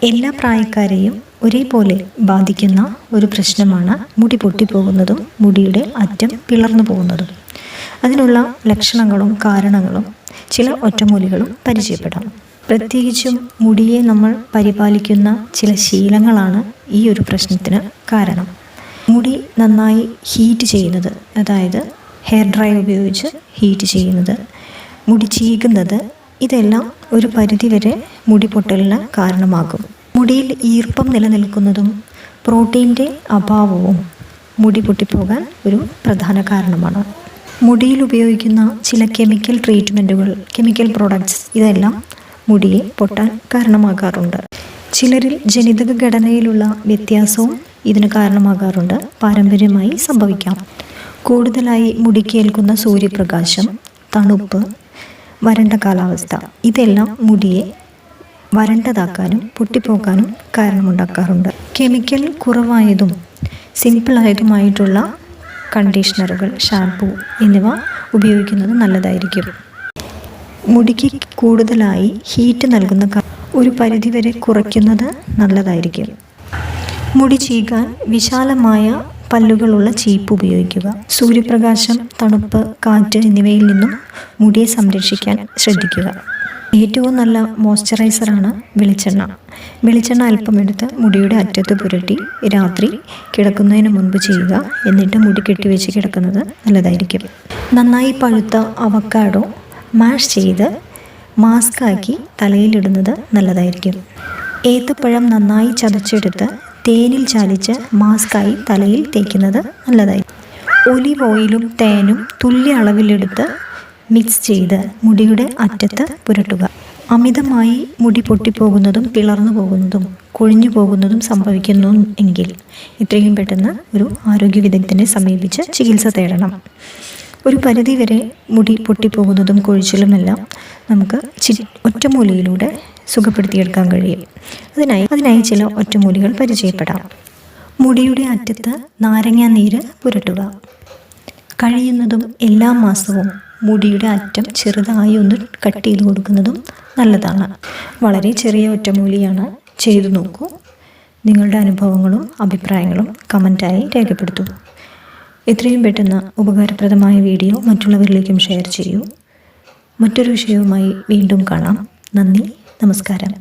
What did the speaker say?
എല്ലാ പ്രായക്കാരെയും ഒരേപോലെ ബാധിക്കുന്ന ഒരു പ്രശ്നമാണ് മുടി പൊട്ടിപ്പോകുന്നതും മുടിയുടെ അറ്റം പിളർന്നു പോകുന്നതും. അതിനുള്ള ലക്ഷണങ്ങളും കാരണങ്ങളും ചില ഒറ്റമൂലികളും പരിചയപ്പെടാം. പ്രത്യേകിച്ചും മുടിയെ നമ്മൾ പരിപാലിക്കുന്ന ചില ശീലങ്ങളാണ് ഈ ഒരു പ്രശ്നത്തിന് കാരണം. മുടി നന്നായി ഹീറ്റ് ചെയ്യുന്നത്, അതായത് ഹെയർ ഡ്രയർ ഉപയോഗിച്ച് ഹീറ്റ് ചെയ്യുന്നത്, മുടി ചീകുന്നത്, ഇതെല്ലാം ഒരു പരിധിവരെ മുടി പൊട്ടലിന് കാരണമാകും. മുടിയിൽ ഈർപ്പം നിലനിൽക്കുന്നതും പ്രോട്ടീൻ്റെ അഭാവവും മുടി പൊട്ടിപ്പോകാൻ ഒരു പ്രധാന കാരണമാണ്. മുടിയിൽ ഉപയോഗിക്കുന്ന ചില കെമിക്കൽ ട്രീറ്റ്മെൻറ്റുകൾ, കെമിക്കൽ പ്രോഡക്ട്സ്, ഇതെല്ലാം മുടിയെ പൊട്ടാൻ കാരണമാകാറുണ്ട്. ചിലരിൽ ജനിതക ഘടനയിലുള്ള വ്യത്യാസവും ഇതിന് കാരണമാകാറുണ്ട്. പാരമ്പര്യമായി സംഭവിക്കാം. കൂടുതലായി മുടിക്കേൽക്കുന്ന സൂര്യപ്രകാശം, തണുപ്പ്, വരണ്ട കാലാവസ്ഥ, ഇതെല്ലാം മുടിയെ വരണ്ടതാക്കാനും പൊട്ടിപ്പോക്കാനും കാരണമുണ്ടാക്കാറുണ്ട്. കെമിക്കൽ കുറവായതും സിമ്പിളായതുമായിട്ടുള്ള കണ്ടീഷണറുകൾ, ഷാംപൂ എന്നിവ ഉപയോഗിക്കുന്നത് നല്ലതായിരിക്കും. മുടിക്ക് കൂടുതലായി ഹീറ്റ് നൽകുന്ന ഒരു പരിധിവരെ കുറയ്ക്കുന്നത് നല്ലതായിരിക്കും. മുടി ചീകാൻ വിശാലമായ പല്ലുകളുള്ള ചീപ്പ് ഉപയോഗിക്കുക. സൂര്യപ്രകാശം, തണുപ്പ്, കാറ്റ് എന്നിവയിൽ നിന്നും മുടിയെ സംരക്ഷിക്കാൻ ശ്രദ്ധിക്കുക. ഏറ്റവും നല്ല മോയ്സ്ചറൈസറാണ് വെളിച്ചെണ്ണ. വെളിച്ചെണ്ണ അല്പമെടുത്ത് മുടിയുടെ അറ്റത്ത് പുരട്ടി രാത്രി കിടക്കുന്നതിന് മുൻപ് ചെയ്യുക. എന്നിട്ട് മുടി കെട്ടിവെച്ച് കിടക്കുന്നത് നല്ലതായിരിക്കും. നന്നായി പഴുത്ത അവക്കാഡോ മാഷ് ചെയ്ത് മാസ്കാക്കി തലയിലിടുന്നത് നല്ലതായിരിക്കും. ഏത്തപ്പഴം നന്നായി ചതച്ചെടുത്ത് തേനിൽ ചാലിച്ച് മാസ്കായി തലയിൽ തേക്കുന്നത് നല്ലതായിരിക്കും. ഒലിവ് ഓയിലും തേനും തുല്യ അളവിലെടുത്ത് മിക്സ് ചെയ്ത് മുടിയുടെ അറ്റത്ത് പുരട്ടുക. അമിതമായി മുടി പൊട്ടിപ്പോകുന്നതും പിളർന്നു പോകുന്നതും കൊഴിഞ്ഞു പോകുന്നതും സംഭവിക്കുന്നു എങ്കിൽ എത്രയും പെട്ടെന്ന് ഒരു ആരോഗ്യ വിദഗ്ധനെ സമീപിച്ച് ചികിത്സ തേടണം. ഒരു പരിധിവരെ മുടി പൊട്ടിപ്പോകുന്നതും കൊഴിച്ചിലുമെല്ലാം നമുക്ക് ഒറ്റമൂലിയിലൂടെ സുഖപ്പെടുത്തിയെടുക്കാൻ കഴിയും. അതിനായി ചില ഒറ്റമൂലികൾ പരിചയപ്പെടാം. മുടിയുടെ അറ്റത്ത് നാരങ്ങാ നീര് പുരട്ടുക. കഴിയുന്നതും എല്ലാ മാസവും മുടിയുടെ അറ്റം ചെറുതായി ഒന്ന് കട്ട് ചെയ്ത് കൊടുക്കുന്നതും നല്ലതാണ്. വളരെ ചെറിയ ഒറ്റമൂലിയാണ്. ചെയ്തു നോക്കൂ. നിങ്ങളുടെ അനുഭവങ്ങളും അഭിപ്രായങ്ങളും കമൻറ്റായി രേഖപ്പെടുത്തൂ. എത്രയും പെട്ടെന്ന് ഉപകാരപ്രദമായ വീഡിയോ മറ്റുള്ളവരിലേക്കും ഷെയർ ചെയ്യൂ. മറ്റൊരു വിഷയവുമായി വീണ്ടും കാണാം. നന്ദി, നമസ്കാരം.